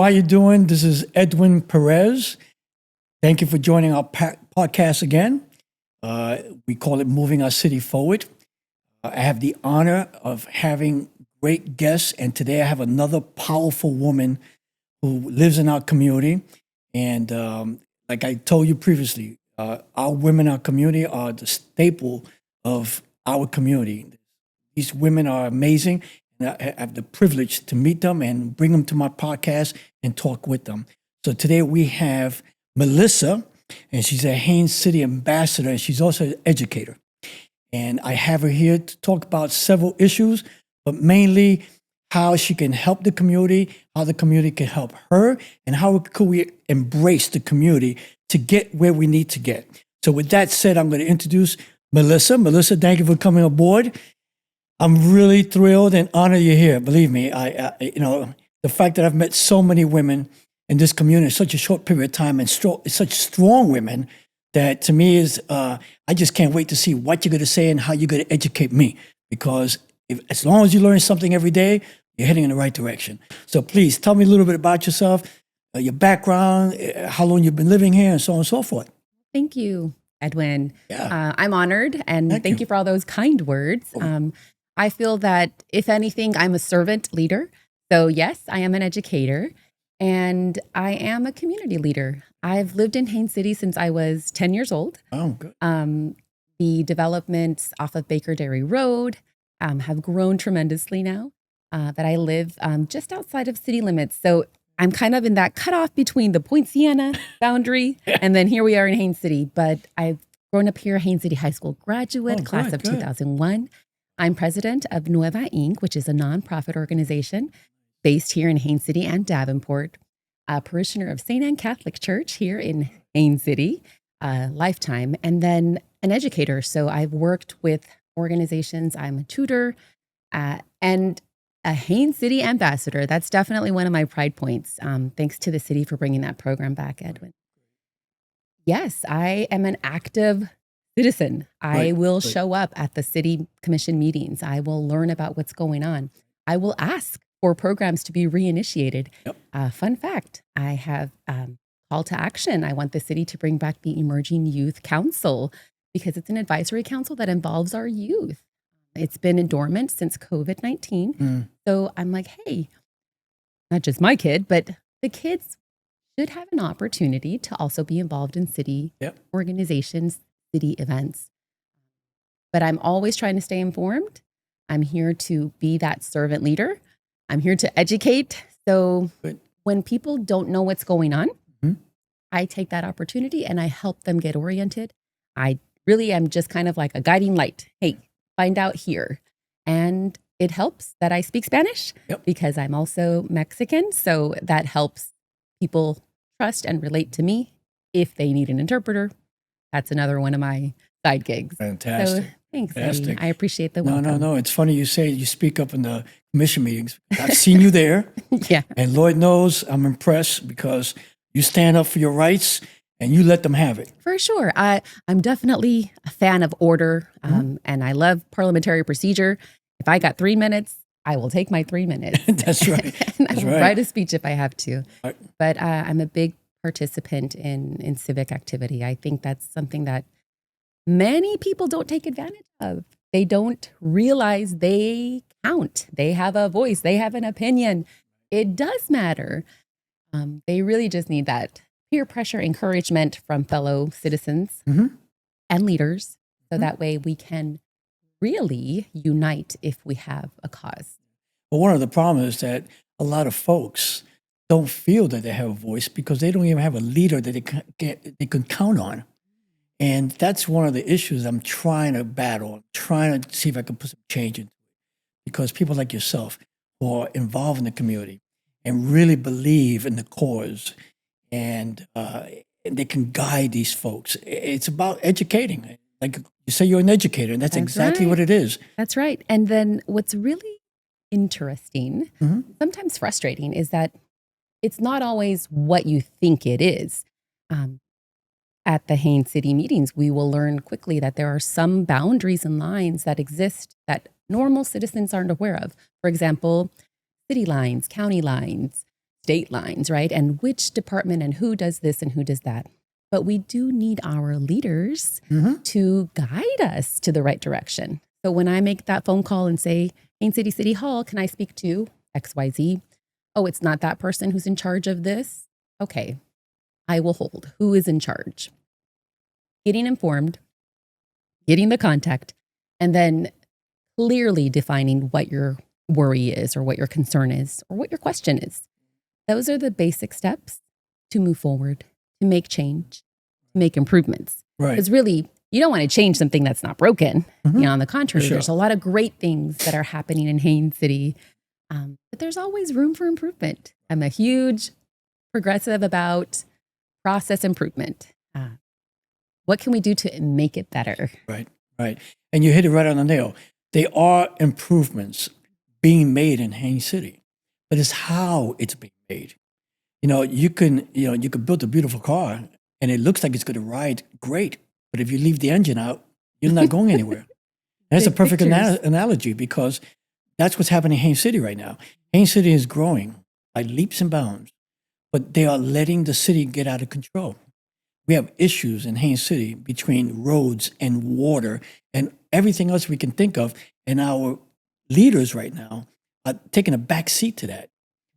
how you doing? This is Edwin Perez. Thank you for joining our podcast again. We call it Moving Our City Forward. I have the honor of having great guests, and today I have another powerful woman who lives in our community. And like I told you previously, our women in our community are the staple of our community. These women are amazing. I have the privilege to meet them and bring them to my podcast and talk with them. So today we have Melissa, and she's a Haines City ambassador, and she's also an educator. And I have her here to talk about several issues, but mainly how she can help the community, how the community can help her, and how could we embrace the community to get where we need to get. So with that said, I'm going to introduce Melissa. Melissa, thank you for coming aboard. I'm really thrilled and honored you're here. Believe me, the fact that I've met so many women in this community in such a short period of time and such strong women that to me is, I just can't wait to see what you're going to say and how you're going to educate me. Because as long as you learn something every day, you're heading in the right direction. So please tell me a little bit about yourself, your background, how long you've been living here, and so on and so forth. Thank you, Edwin. Yeah. I'm honored, and thank you for all those kind words. I feel that, if anything, I'm a servant leader. So yes, I am an educator, and I am a community leader. I've lived in Haines City since I was 10 years old. Oh, good. The developments off of Baker Dairy Road have grown tremendously now that I live just outside of city limits. So I'm kind of in that cutoff between the Point Siena boundary, and then here we are in Haines City. But I've grown up here, Haines City High School graduate, class of 2001. I'm president of Nueva Inc., which is a nonprofit organization based here in Haines City and Davenport, a parishioner of St. Anne Catholic Church here in Haines City, lifetime, and then an educator. So I've worked with organizations. I'm a tutor and a Haines City ambassador. That's definitely one of my pride points. Thanks to the city for bringing that program back, Edwin. Yes, I am an active citizen. I will show up at the city commission meetings. I will learn about what's going on. I will ask for programs to be reinitiated. Fun fact, I have call to action. I want the city to bring back the Emerging Youth Council because it's an advisory council that involves our youth. It's been dormant since COVID-19. So I'm like, hey, not just my kid, but the kids should have an opportunity to also be involved in city organizations, city events. But I'm always trying to stay informed. I'm here to be that servant leader. I'm here to educate. So when people don't know what's going on, I take that opportunity and I help them get oriented. I really am just kind of like a guiding light. Hey, find out here. And it helps that I speak Spanish because I'm also Mexican. So that helps people trust and relate to me. If they need an interpreter, that's another one of my side gigs. Fantastic. So, thanks, Eddie. I appreciate the welcome. No. It's funny you say you speak up in the commission meetings. I've seen you there. And Lord knows I'm impressed because you stand up for your rights and you let them have it. For sure. I'm definitely a fan of order and I love parliamentary procedure. If I got 3 minutes, I will take my 3 minutes. That's right. And I will write a speech if I have to. But I'm a big participant in civic activity. I think that's something that many people don't take advantage of. They don't realize they count. They have a voice. They have an opinion. It does matter. They really just need that peer pressure encouragement from fellow citizens and leaders. So that way we can really unite if we have a cause. Well, one of the problems is that a lot of folks don't feel that they have a voice because they don't even have a leader that they can count on. And that's one of the issues I'm trying to battle. I'm trying to see if I can put some change into it. Because people like yourself who are involved in the community and really believe in the cause and they can guide these folks. It's about educating. Like you say, you're an educator, and that's exactly what it is. That's right. And then what's really interesting, sometimes frustrating, is that it's not always what you think it is. At the Haines City meetings, we will learn quickly that there are some boundaries and lines that exist that normal citizens aren't aware of. For example, city lines, county lines, state lines, right? And which department and who does this and who does that. But we do need our leaders to guide us to the right direction. So when I make that phone call and say, Haines City City Hall, can I speak to XYZ? Oh, it's not that person who's in charge of this? Okay, I will hold. Who is in charge? Getting informed, getting the contact, and then clearly defining what your worry is or what your concern is or what your question is. Those are the basic steps to move forward, to make change, to make improvements. Right. Because really, you don't want to change something that's not broken. You know, on the contrary, sure. there's a lot of great things that are happening in Haines City, but there's always room for improvement. I'm a huge progressive about process improvement. What can we do to make it better? Right, right. And you hit it right on the nail. There are improvements being made in Haines City, but it's how it's being made. You can build a beautiful car and it looks like it's going to ride great, but if you leave the engine out, you're not going anywhere. And that's a Big perfect pictures. analogy because that's what's happening in Haines City right now. Haines City is growing by leaps and bounds, but they are letting the city get out of control. We have issues in Haines City between roads and water and everything else we can think of. And our leaders right now are taking a back seat to that.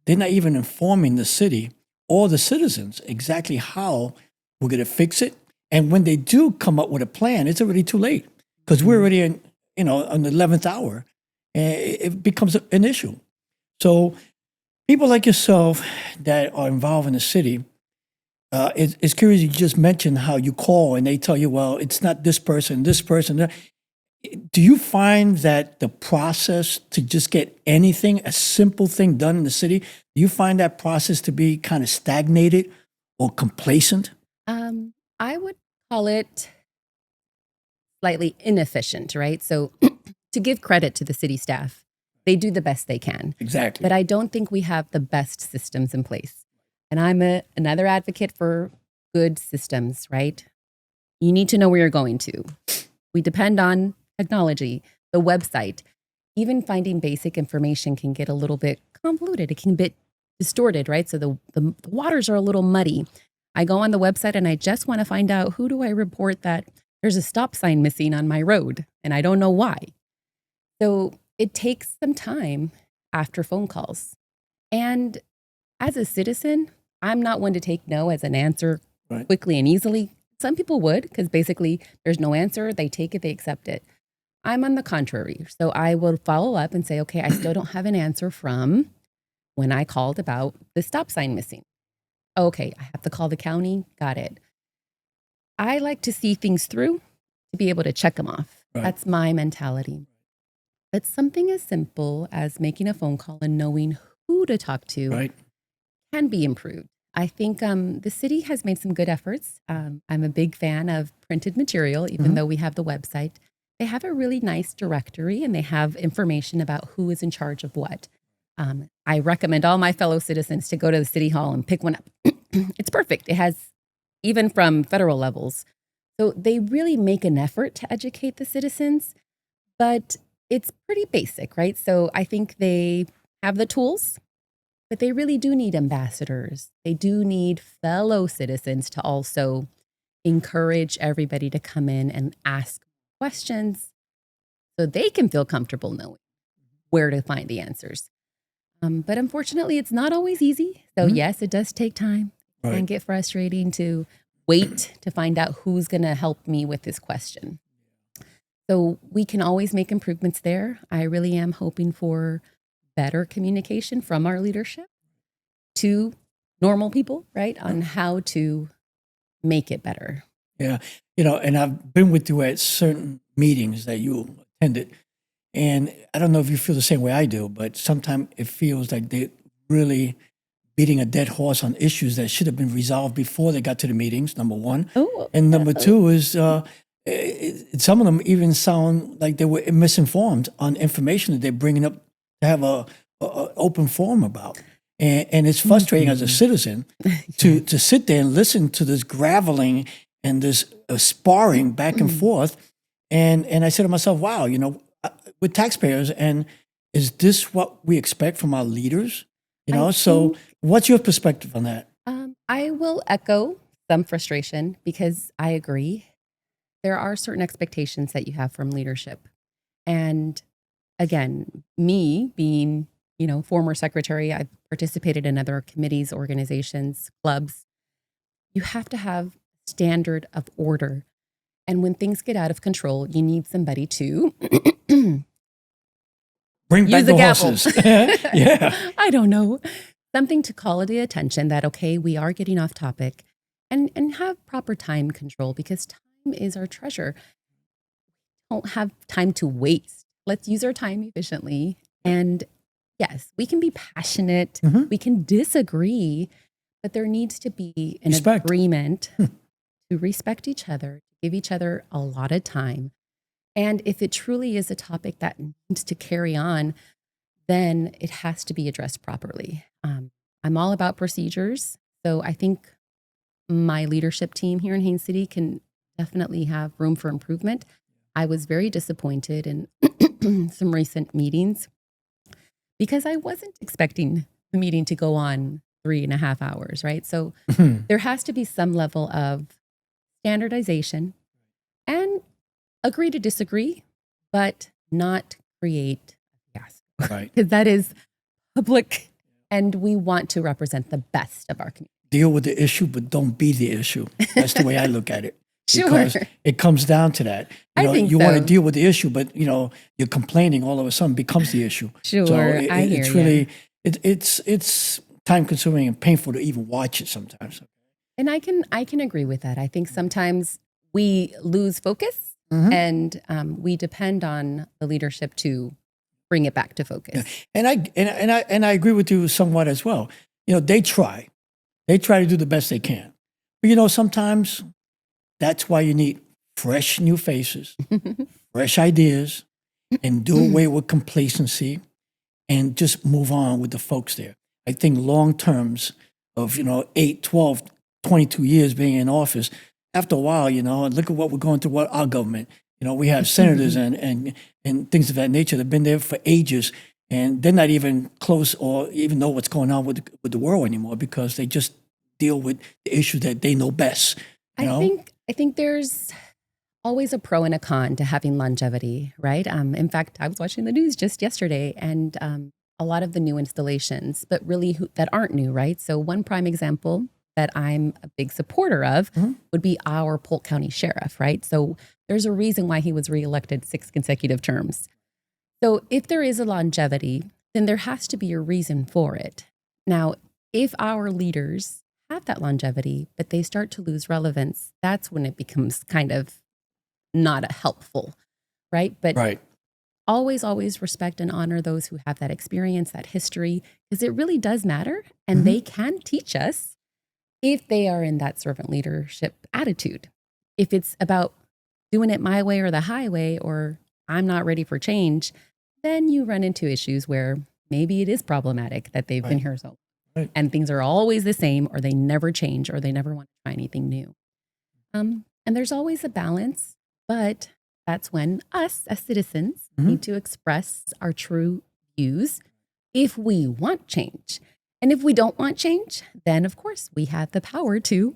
They're not even informing the city or the citizens exactly how we're going to fix it. And when they do come up with a plan, it's already too late because we're already on the 11th hour and it becomes an issue. So people like yourself that are involved in the city, it's curious you just mentioned how you call and they tell you, well, it's not this person. Do you find that the process to just get anything, a simple thing done in the city, do you find that process to be kind of stagnated or complacent? I would call it slightly inefficient, right? So to give credit to the city staff, they do the best they can. Exactly. But I don't think we have the best systems in place. And I'm another advocate for good systems, right? You need to know where you're going to. We depend on technology, the website. Even finding basic information can get a little bit convoluted. It can get distorted, right? So the waters are a little muddy. I go on the website and I just want to find out who do I report that there's a stop sign missing on my road and I don't know why. So it takes some time after phone calls. And as a citizen, I'm not one to take no as an answer quickly and easily. Some people would, because basically there's no answer. They take it, they accept it. I'm on the contrary. So I will follow up and say, okay, I still don't have an answer from when I called about the stop sign missing. Okay, I have to call the county. Got it. I like to see things through to be able to check them off. Right. That's my mentality. But something as simple as making a phone call and knowing who to talk to can be improved. I think the city has made some good efforts. I'm a big fan of printed material, even though we have the website. They have a really nice directory and they have information about who is in charge of what. I recommend all my fellow citizens to go to the city hall and pick one up. It's perfect. It has even from federal levels. So they really make an effort to educate the citizens, but it's pretty basic, right? So I think they have the tools, but they really do need ambassadors. They do need fellow citizens to also encourage everybody to come in and ask questions so they can feel comfortable knowing where to find the answers. But unfortunately, it's not always easy. So yes, it does take time. It can get frustrating to wait to find out who's going to help me with this question. So we can always make improvements there. I really am hoping for better communication from our leadership to normal people, right, on how to make it better. Yeah. And I've been with you at certain meetings that you attended. And I don't know if you feel the same way I do, but sometimes it feels like they're really beating a dead horse on issues that should have been resolved before they got to the meetings, number one. And number two is some of them even sound like they were misinformed on information that they're bringing up to have a open forum about. And it's frustrating as a citizen to sit there and listen to this graveling and this sparring back and forth. And I said to myself, wow, we're taxpayers, and is this what we expect from our leaders? So what's your perspective on that? I will echo some frustration because I agree. There are certain expectations that you have from leadership. And again, me being, former secretary, I've participated in other committees, organizations, clubs. You have to have standard of order. And when things get out of control, you need somebody to Bring back use the a gavel. horses. Yeah. I don't know. Something to call the attention that, okay, we are getting off topic and have proper time control because time is our treasure. Don't have time to waste. Let's use our time efficiently. And yes, we can be passionate. Mhm. We can disagree, but there needs to be an Respect. agreement to respect each other, give each other a lot of time. And if it truly is a topic that needs to carry on, then it has to be addressed properly. I'm all about procedures. So I think my leadership team here in Haines City can definitely have room for improvement. I was very disappointed in some recent meetings because I wasn't expecting the meeting to go on 3.5 hours, right? So there has to be some level of standardization and agree to disagree, but not create chaos. Right. Because that is public and we want to represent the best of our community. Deal with the issue, but don't be the issue. That's the way I look at it. Sure. Because it comes down to that. I think you want to so. deal with the issue, but you're complaining all of a sudden becomes the issue. Sure, So I hear it's ya. really it's time consuming and painful to even watch it sometimes. And I can agree with that. I think sometimes we lose focus Mhm. and we depend on the leadership to bring it back to focus. And I agree with you somewhat as well. They try to do the best they can, but sometimes that's why you need fresh new faces, fresh ideas, and do away with complacency and just move on with the folks there. I think long terms of 8, 12, 22 years being in office, after a while, and look at what we're going through. What our government, we have senators and things of that nature that have been there for ages, and they're not even close or even know what's going on with the world anymore because they just deal with the issue that they know best. I think there's always a pro and a con to having longevity, right? In fact, I was watching the news just yesterday and a lot of the new installations, but really that aren't new, right? So one prime example that I'm a big supporter of would be our Polk County Sheriff, right? So there's a reason why he was reelected 6 consecutive terms. So if there is a longevity, then there has to be a reason for it. Now, if our leaders have that longevity, but they start to lose relevance, that's when it becomes kind of not helpful, right? But Right. always respect and honor those who have that experience, that history, because it really does matter. And they can teach us if they are in that servant leadership attitude. If it's about doing it my way or the highway, or I'm not ready for change, then you run into issues where maybe it is problematic that they've been here so long. Right. And things are always the same, or they never change, or they never want to try anything new. And there's always a balance, but that's when us as citizens need to express our true views if we want change. And if we don't want change, then of course we have the power to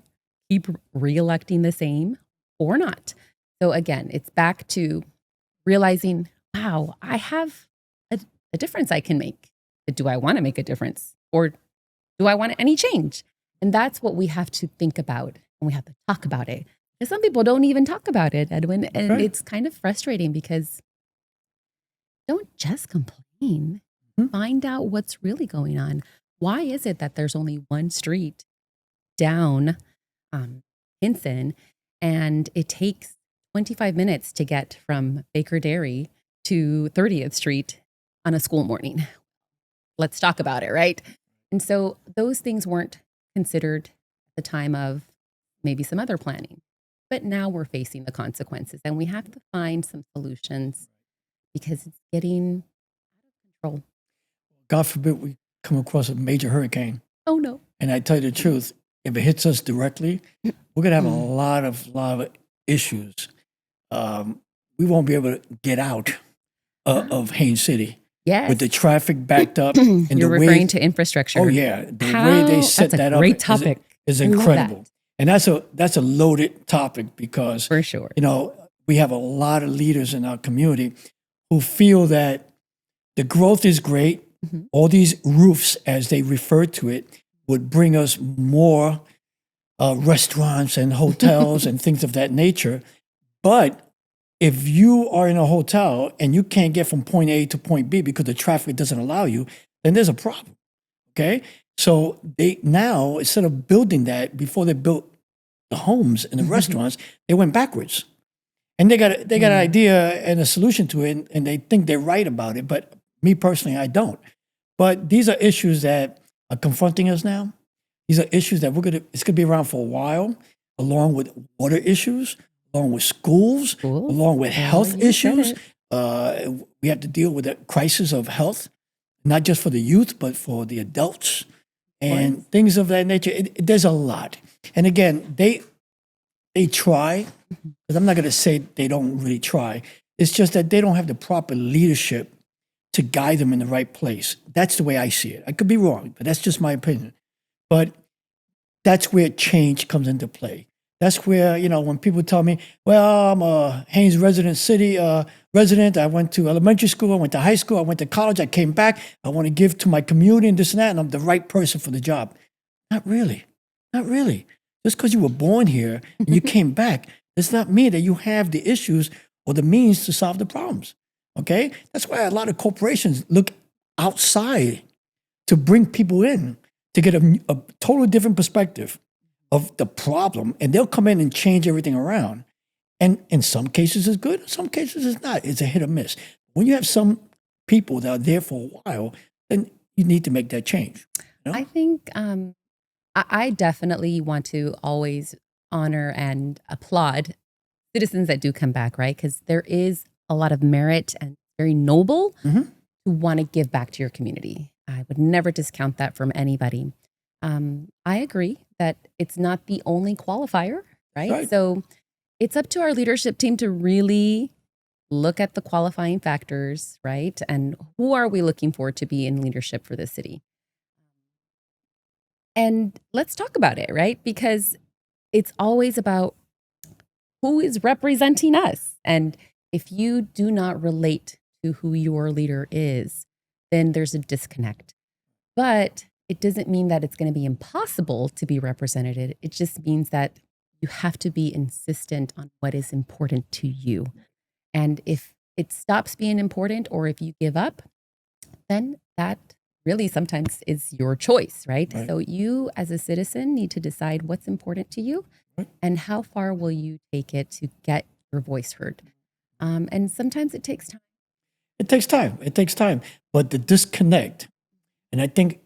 keep reelecting the same or not. So again, it's back to realizing, wow, I have a difference I can make. But do I want to make a difference? Or do I want any change? And that's what we have to think about, and we have to talk about it. And some people don't even talk about it, Edwin. And Right. it's kind of frustrating because don't just complain. Find out what's really going on. Why is it that there's only one street down Hinson and it takes 25 minutes to get from Baker Dairy to 30th Street on a school morning? Let's talk about it, right? And so those things weren't considered at the time of maybe some other planning. But now we're facing the consequences and we have to find some solutions because it's getting out of control. God forbid we come across a major hurricane. Oh, no. And I tell you the truth, if it hits us directly, we're going to have a lot of issues. We won't be able to get out of Haines City. Yes. with the traffic backed up. And You're the referring way, to infrastructure. oh yeah, the way they set That's a that up great topic. is I love incredible. that. And that's a loaded topic because, For sure. we have a lot of leaders in our community who feel that the growth is great. Mhm. All these roofs, as they refer to it, would bring us more restaurants and hotels and things of that nature. But if you are in a hotel and you can't get from point A to point B because the traffic doesn't allow you, then there's a problem. Okay. So they now, instead of building that before they built the homes and the restaurants, they went backwards. And they got an idea and a solution to it, and they think they're right about it. But me personally, I don't. But these are issues that are confronting us now. These are issues that it's gonna be around for a while, along with water issues, along with schools, along with health you said issues. it. We have to deal with the crisis of health, not just for the youth, but for the adults and things of that nature. There's a lot. And again, they try, because I'm not going to say they don't really try. It's just that they don't have the proper leadership to guide them in the right place. That's the way I see it. I could be wrong, but that's just my opinion. But that's where change comes into play. That's where, when people tell me, well, I'm a Haines resident. I went to elementary school. I went to high school. I went to college. I came back. I want to give to my community and this and that, and I'm the right person for the job. Not really. Not really. Just because you were born here and you came back, does not mean that you have the issues or the means to solve the problems. Okay? That's why a lot of corporations look outside to bring people in to get a totally different perspective of the problem, and they'll come in and change everything around. And in some cases it's good, in some cases it's not. It's a hit or miss. When you have some people that are there for a while, then you need to make that change. I think I definitely want to always honor and applaud citizens that do come back, right? Because there is a lot of merit and very noble to want to give back to your community. I would never discount that from anybody. I agree that it's not the only qualifier, right? So it's up to our leadership team to really look at the qualifying factors, right? And who are we looking for to be in leadership for the city? And let's talk about it, right? Because it's always about who is representing us. And if you do not relate to who your leader is, then there's a disconnect. But it doesn't mean that it's going to be impossible to be represented. It just means that you have to be insistent on what is important to you. And if it stops being important or if you give up, then that really sometimes is your choice, right? So you as a citizen need to decide what's important to you and how far will you take it to get your voice heard. And sometimes it takes time. It takes time. But the disconnect, and I think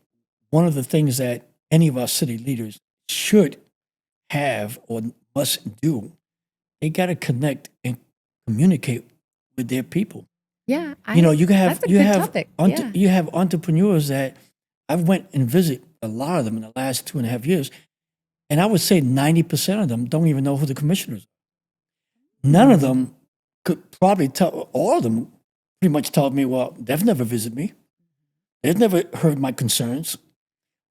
one of the things that any of our city leaders should have or must do, they got to connect and communicate with their people. Yeah, That's a good topic. You have entrepreneurs that I've went and visit a lot of them in the last 2.5 years, and I would say 90% of them don't even know who the commissioners are. None of them could probably tell. All of them pretty much told me, well, they've never visited me. They've never heard my concerns.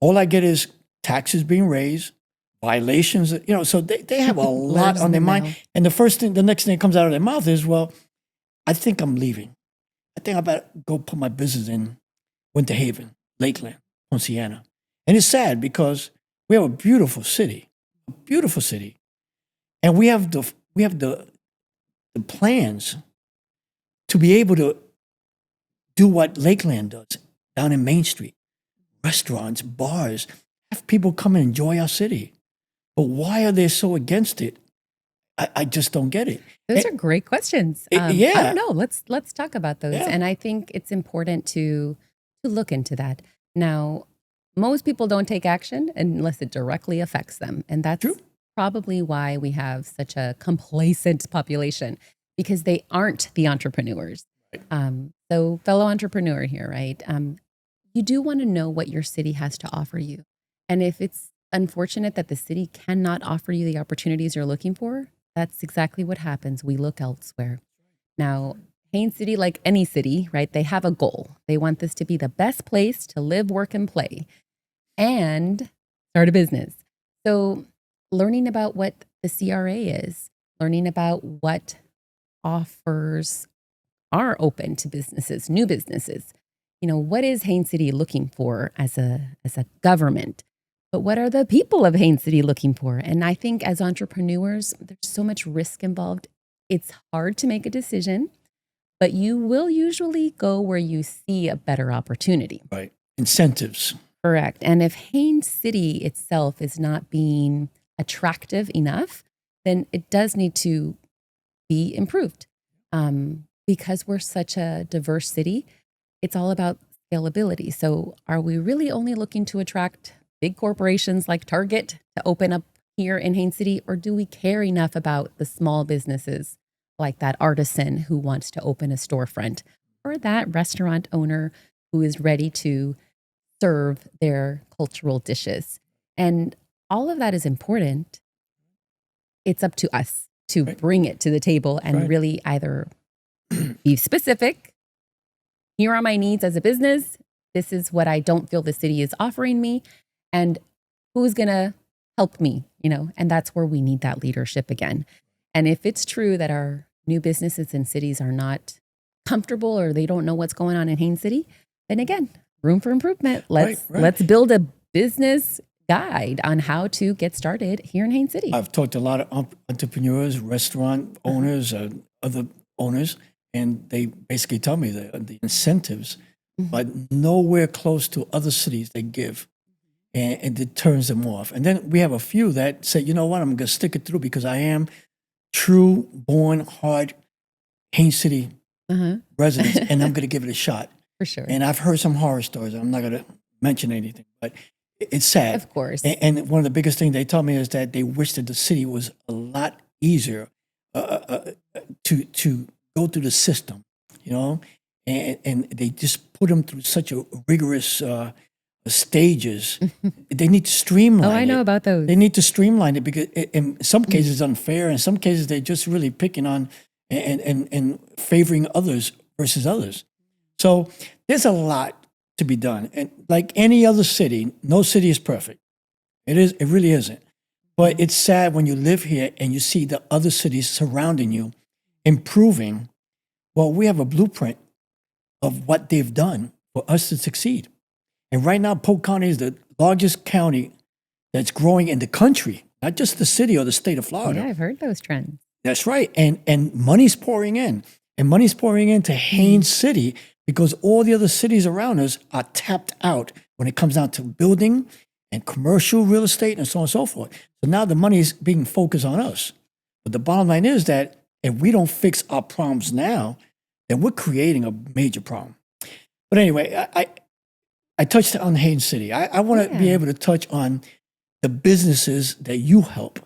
All I get is taxes being raised, violations. So they have a lot on their mind. And the next thing that comes out of their mouth is, well, I think I'm leaving. I think I better go put my business in Winter Haven, Lakeland, Ponciana. And it's sad because we have a beautiful city, and we have the plans to be able to do what Lakeland does down in Main Street, restaurants, bars, have people come and enjoy our city. But why are they so against it? I just don't get it. Those are great questions. I don't know. Let's talk about those. Yeah. And I think it's important to look into that. Now, most people don't take action unless it directly affects them. And that's probably why we have such a complacent population, because they aren't the entrepreneurs. So fellow entrepreneur here, right? You do want to know what your city has to offer you. And if it's unfortunate that the city cannot offer you the opportunities you're looking for, that's exactly what happens. We look elsewhere. Now, Haines City, like any city, right? They have a goal. They want this to be the best place to live, work, and play and start a business. So learning about what the CRA is, learning about what offers are open to businesses, new businesses. What is Haines City looking for as a government? But what are the people of Haines City looking for? And I think as entrepreneurs, there's so much risk involved. It's hard to make a decision, but you will usually go where you see a better opportunity. Right. Incentives. Correct. And if Haines City itself is not being attractive enough, then it does need to be improved. Because we're such a diverse city, it's all about scalability. So are we really only looking to attract big corporations like Target to open up here in Haines City, or do we care enough about the small businesses like that artisan who wants to open a storefront, or that restaurant owner who is ready to serve their cultural dishes? And all of that is important. It's up to us to bring it to the table and really either be specific. Here are my needs as a business. This is what I don't feel the city is offering me. And who's going to help me, And that's where we need that leadership again. And if it's true that our new businesses in cities are not comfortable or they don't know what's going on in Haines City, then again, room for improvement. Let's build a business guide on how to get started here in Haines City. I've talked to a lot of entrepreneurs, restaurant owners, other owners, and they basically tell me the incentives, but nowhere close to other cities they give, and it turns them off. And then we have a few that say, you know what, I'm going to stick it through because I am true, born, hard Haines City residents, and I'm going to give it a shot. For sure. And I've heard some horror stories. I'm not going to mention anything, but it's sad. Of course. And one of the biggest things they tell me is that they wish that the city was a lot easier to go through the system, and they just put them through such a rigorous stages. They need to streamline it. I know about those. They need to streamline it because in some cases it's unfair. In some cases they're just really picking on and favoring others versus others. So there's a lot to be done. And like any other city, no city is perfect. It really isn't. But it's sad when you live here and you see the other cities surrounding you improving. Well, we have a blueprint of what they've done for us to succeed. And right now, Polk County is the largest county that's growing in the country, not just the city or the state of Florida. Yeah, I've heard those trends. That's right. And money's pouring in. And money's pouring into Haines City because all the other cities around us are tapped out when it comes down to building and commercial real estate and so on and so forth. So now the money is being focused on us. But the bottom line is that if we don't fix our problems now, then we're creating a major problem. But anyway, I touched on Haines City. I want to be able to touch on the businesses that you help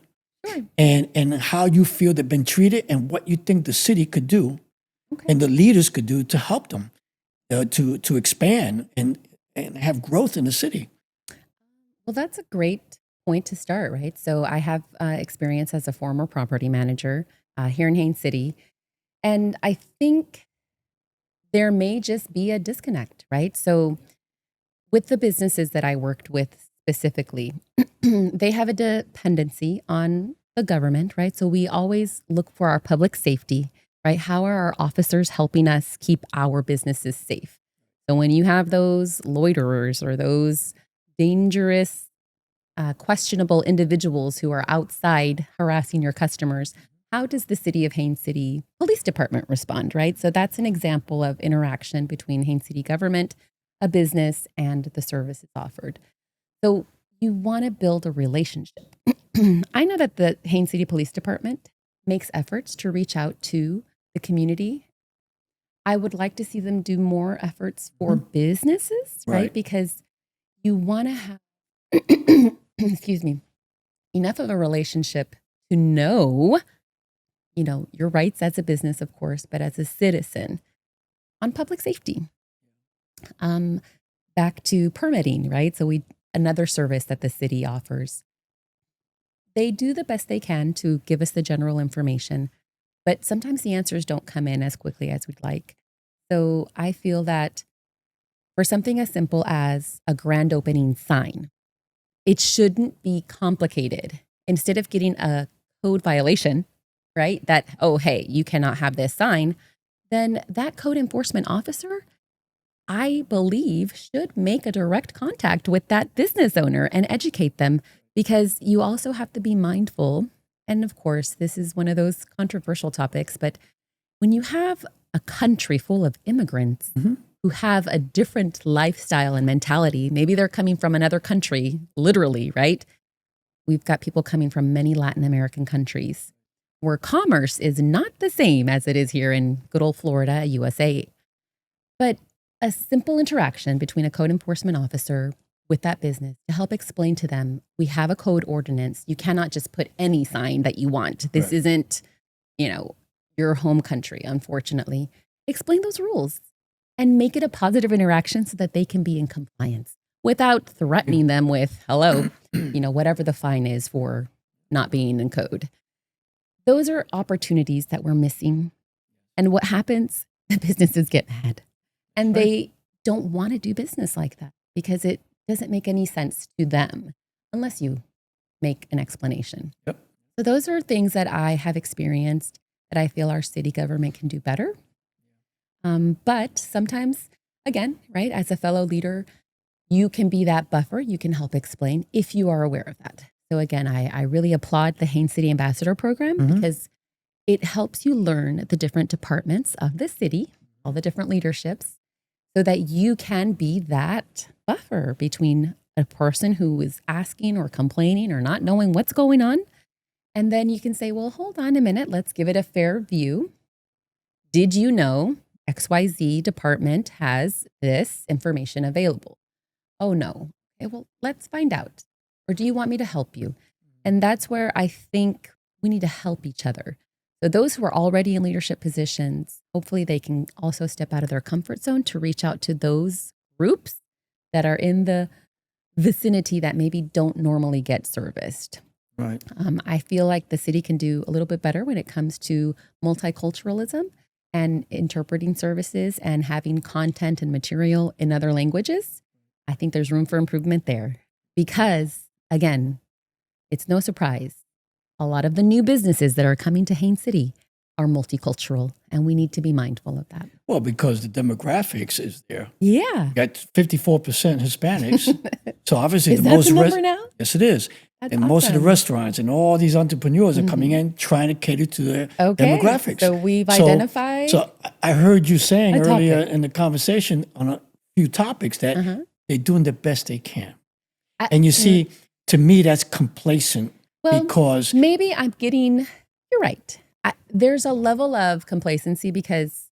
and how you feel they've been treated and what you think the city could do and the leaders could do to help them to expand and have growth in the city. Well, that's a great point to start, right? So I have experience as a former property manager here in Haines City. And I think there may just be a disconnect, right? So with the businesses that I worked with specifically, they have a dependency on the government, right? So we always look for our public safety, right? How are our officers helping us keep our businesses safe? So when you have those loiterers or those dangerous, questionable individuals who are outside harassing your customers, how does the City of Haines City Police Department respond, right? So that's an example of interaction between Haines City government, a business, and the services offered. So you want to build a relationship. I know that the Haines City Police Department makes efforts to reach out to the community. I would like to see them do more efforts for businesses, right? Because you want to have, excuse me, enough of a relationship to know, your rights as a business, of course, but as a citizen on public safety. Back to permitting, right? So another service that the city offers. They do the best they can to give us the general information, but sometimes the answers don't come in as quickly as we'd like. So I feel that for something as simple as a grand opening sign, it shouldn't be complicated. Instead of getting a code violation, right? That, oh, hey, you cannot have this sign, then that code enforcement officer, I believe, should make a direct contact with that business owner and educate them, because you also have to be mindful. And of course, this is one of those controversial topics, but when you have a country full of immigrants who have a different lifestyle and mentality, maybe they're coming from another country, literally, right? We've got people coming from many Latin American countries where commerce is not the same as it is here in good old Florida, USA. But a simple interaction between a code enforcement officer with that business to help explain to them, we have a code ordinance. You cannot just put any sign that you want. This isn't, your home country, unfortunately. Explain those rules and make it a positive interaction so that they can be in compliance without threatening them with, hello, whatever the fine is for not being in code. Those are opportunities that we're missing. And what happens? The businesses get mad and they don't want to do business like that because it doesn't make any sense to them unless you make an explanation. Yep. So those are things that I have experienced that I feel our city government can do better. But sometimes, again, right, as a fellow leader, you can be that buffer. You can help explain if you are aware of that. So again, I really applaud the Haines City Ambassador Program because it helps you learn the different departments of the city, all the different leaderships, so that you can be that buffer between a person who is asking or complaining or not knowing what's going on. And then you can say, well, hold on a minute. Let's give it a fair view. Did you know XYZ department has this information available? Oh, no. Okay, well, let's find out. Or do you want me to help you? And that's where I think we need to help each other. So those who are already in leadership positions, hopefully they can also step out of their comfort zone to reach out to those groups that are in the vicinity that maybe don't normally get serviced. Right. I feel like the city can do a little bit better when it comes to multiculturalism and interpreting services and having content and material in other languages. I think there's room for improvement there because, again, it's no surprise. A lot of the new businesses that are coming to Haines City are multicultural, and we need to be mindful of that. Well, because the demographics is there. Yeah. You got 54% Hispanics. So obviously Is the that most the number now? Yes, it is. That's and most of the awesome. restaurants and all these entrepreneurs are coming in trying to cater to their demographics. So we've identified. So I heard you saying a earlier topic. in the conversation on a few topics that they're doing the best they can. I- And you see, to me, that's complacent Well, because maybe you're right. There's a level of complacency because,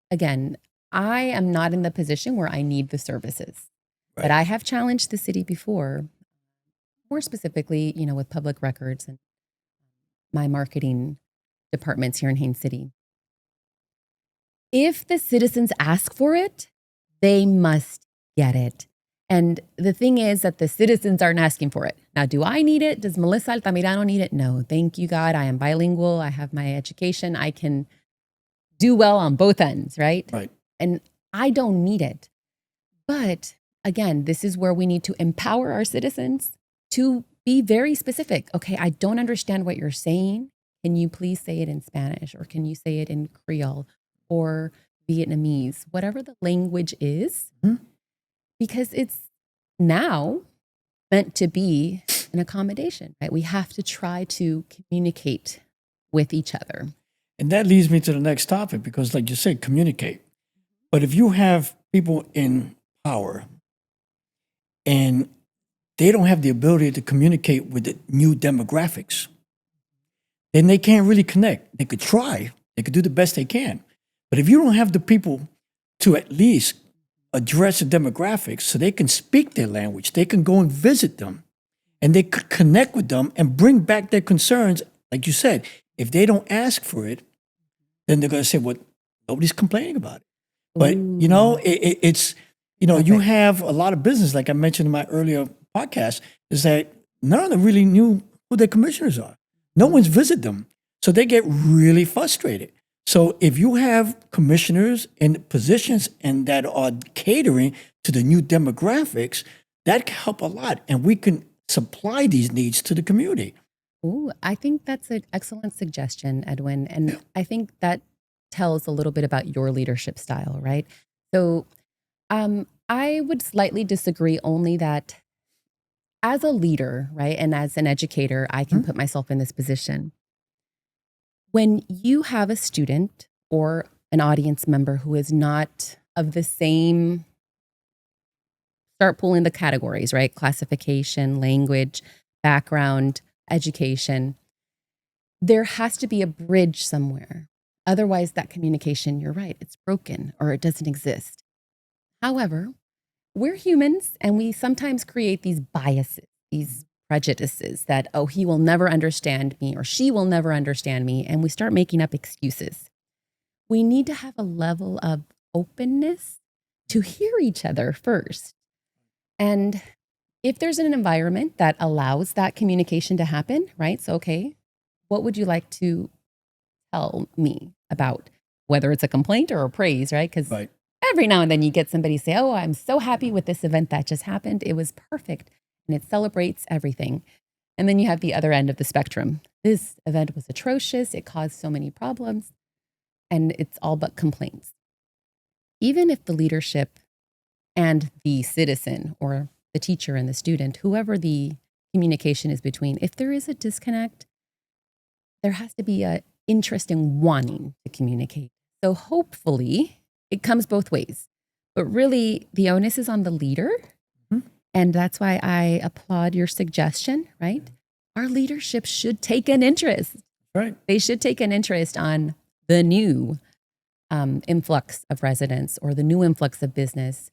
again, I am not in the position where I need the services. Right. But I have challenged the city before, more specifically, with public records and my marketing departments here in Haines City. If the citizens ask for it, they must get it. And the thing is that the citizens aren't asking for it. Now, do I need it? Does Melissa Altamirano need it? No, thank you, God. I am bilingual. I have my education. I can do well on both ends, right? Right. And I don't need it. But again, this is where we need to empower our citizens to be very specific. Okay, I don't understand what you're saying. Can you please say it in Spanish, or can you say it in Creole or Vietnamese, whatever the language is? Because it's now meant to be an accommodation, right? We have to try to communicate with each other. And that leads me to the next topic because, like you said, communicate. But if you have people in power and they don't have the ability to communicate with the new demographics, then they can't really connect. They could try. They could do the best they can. But if you don't have the people to at least address the demographics so they can speak their language, they can go and visit them, and they could connect with them and bring back their concerns, like you said. If they don't ask for it, then they're going to say, well, nobody's complaining about it. But, it's, you have a lot of business, like I mentioned in my earlier podcast, is that none of them really knew who their commissioners are. No one's visited them. So they get really frustrated. So if you have commissioners in positions and that are catering to the new demographics, that can help a lot. And we can supply these needs to the community. Ooh, I think that's an excellent suggestion, Edwin. And I think that tells a little bit about your leadership style, right? So I would slightly disagree, only that as a leader, right, and as an educator, I can put myself in this position. When you have a student or an audience member who is not of the same, start pulling the categories, right? Classification, language, background, education. There has to be a bridge somewhere. Otherwise, that communication, you're right, it's broken or it doesn't exist. However, we're humans and we sometimes create these biases, these prejudices that, oh, he will never understand me or she will never understand me. And we start making up excuses. We need to have a level of openness to hear each other first. And if there's an environment that allows that communication to happen, right? So, okay, what would you like to tell me about, whether it's a complaint or a praise, right? Because every now and then you get somebody say, oh, I'm so happy with this event that just happened. It was perfect. And it celebrates everything. And then you have the other end of the spectrum. This event was atrocious. It caused so many problems. And it's all but complaints. Even if the leadership and the citizen or the teacher and the student, whoever the communication is between, if there is a disconnect, there has to be an interest in wanting to communicate. So hopefully it comes both ways. But really, the onus is on the leader. And that's why I applaud your suggestion, right? Our leadership should take an interest. Right. They should take an interest on the new influx of residents or the new influx of business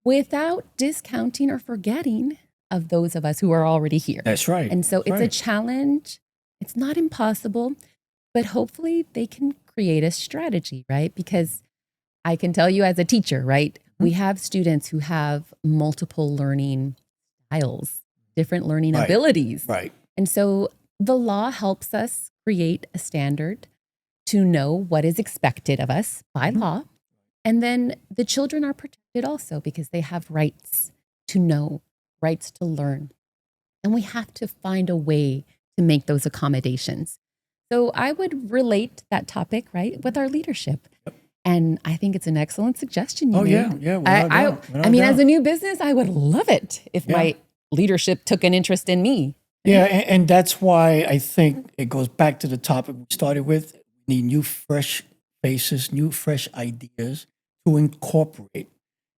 without discounting or forgetting of those of us who are already here. That's right. And so it's a challenge. It's not impossible, but hopefully they can create a strategy, right? Because I can tell you as a teacher, right? We have students who have multiple learning styles, different learning abilities. Right. And so the law helps us create a standard to know what is expected of us by law. And then the children are protected also because they have rights to know, rights to learn. And we have to find a way to make those accommodations. So I would relate that topic, right, with our leadership. And I think it's an excellent suggestion you made. Yeah. I mean, as a new business, I would love it if my leadership took an interest in me. Yeah, and that's why I think it goes back to the topic we started with. We need new, fresh faces, new, fresh ideas to incorporate.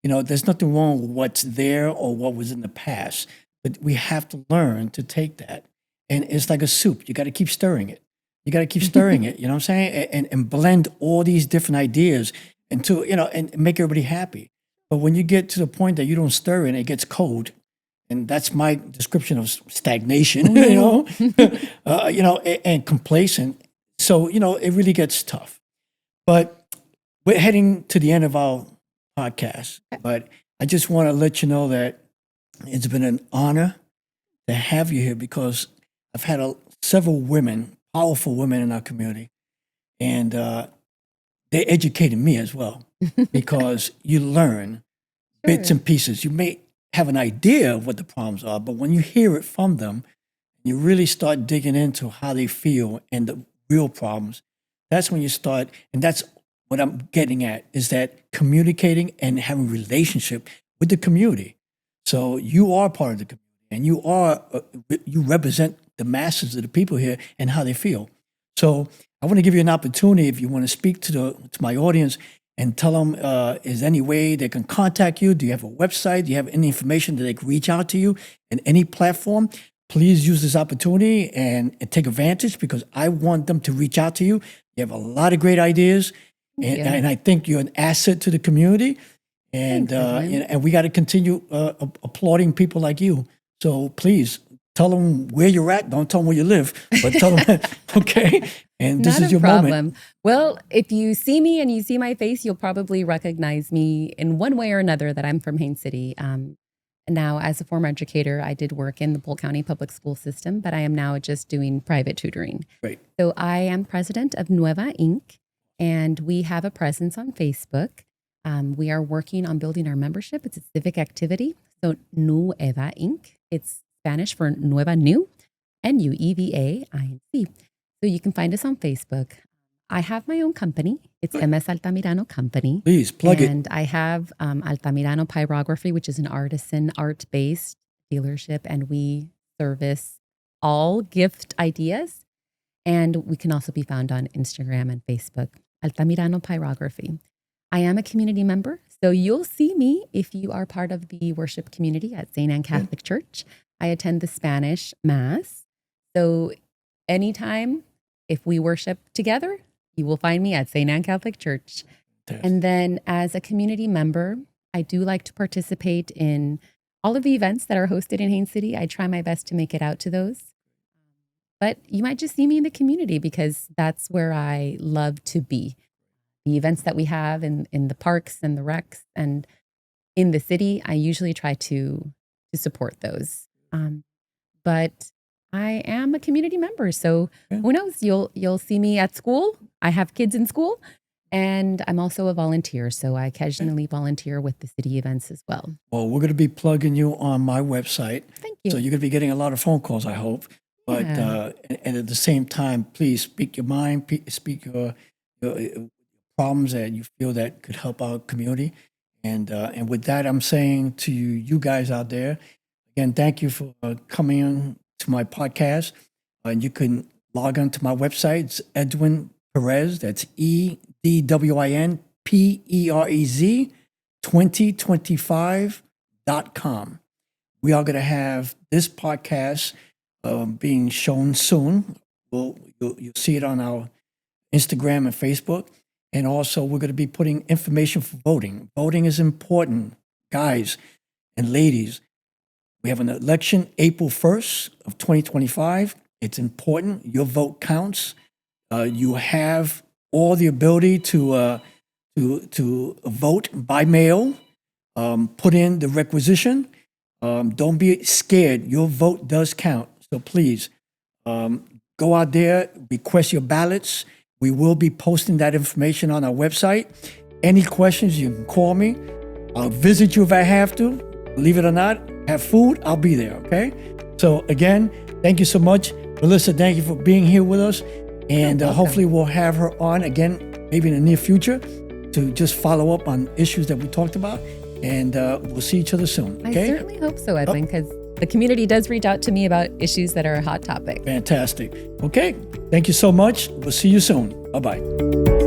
You know, there's nothing wrong with what's there or what was in the past, but we have to learn to take that. And it's like a soup. You got to keep stirring it. You got to keep stirring it, you know what I'm saying? And blend all these different ideas into, you know, and make everybody happy. But when you get to the point that you don't stir it, it gets cold. And that's my description of stagnation, you know, and complacent. So, you know, it really gets tough. But we're heading to the end of our podcast. But I just want to let you know that it's been an honor to have you here because I've had several women, powerful women in our community, and they educated me as well because you learn bits and pieces. You may have an idea of what the problems are, but when you hear it from them, you really start digging into how they feel and the real problems. That's when you start, and that's what I'm getting at, is that communicating and having a relationship with the community. So you are part of the community, and you represent the masses of the people here and how they feel. So I want to give you an opportunity if you want to speak to my audience and tell them, is there any way they can contact you? Do you have a website? Do you have any information that they can reach out to you in any platform? Please use this opportunity and take advantage because I want them to reach out to you. You have a lot of great ideas, and I think you're an asset to the community. And and we got to continue applauding people like you. So please tell them where you're at. Don't tell them where you live, but tell them, okay? And this is your moment. Well, if you see me and you see my face, you'll probably recognize me in one way or another that I'm from Haines City. Now, as a former educator, I did work in the Polk County public school system, but I am now just doing private tutoring. Great. So I am president of Nueva Inc., and we have a presence on Facebook. We are working on building our membership. It's a civic activity. So Nueva Inc., it's Spanish for Nueva New, Nuevainc. So you can find us on Facebook. I have my own company. It's MS Altamirano Company. Please plug it. And I have Altamirano Pyrography, which is an artisan art-based dealership, and we service all gift ideas. And we can also be found on Instagram and Facebook, Altamirano Pyrography. I am a community member, so you'll see me if you are part of the worship community at St. Anne Catholic Church. I attend the Spanish Mass. So anytime, if we worship together, you will find me at St. Anne Catholic Church. And then as a community member, I do like to participate in all of the events that are hosted in Haines City. I try my best to make it out to those. But you might just see me in the community because that's where I love to be. The events that we have in the parks and the recs and in the city, I usually try to support those. But I am a community member, so who knows? You'll see me at school. I have kids in school, and I'm also a volunteer, so I occasionally volunteer with the city events as well. Well, we're going to be plugging you on my website. Thank you. So you're going to be getting a lot of phone calls, I hope. But and at the same time, please speak your mind, speak your problems that you feel that could help our community. And with that, I'm saying to you guys out there, again, thank you for coming in to my podcast. And you can log on to my website. It's Edwin Perez. That's EDWIN PEREZ 2025.com. We are going to have this podcast being shown soon. You'll see it on our Instagram and Facebook. And also, we're going to be putting information for voting. Voting is important, guys and ladies. We have an election April 1st of 2025. It's important. Your vote counts. You have all the ability to vote by mail. Put in the requisition. Don't be scared. Your vote does count. So please go out there, request your ballots. We will be posting that information on our website. Any questions, you can call me. I'll visit you if I have to. Believe it or not, have food, I'll be there, okay? So again, thank you so much. Melissa, thank you for being here with us. And hopefully we'll have her on again, maybe in the near future, to just follow up on issues that we talked about. And we'll see each other soon, okay? I certainly hope so, Edwin, because the community does reach out to me about issues that are a hot topic. Fantastic. Okay, thank you so much. We'll see you soon. Bye-bye.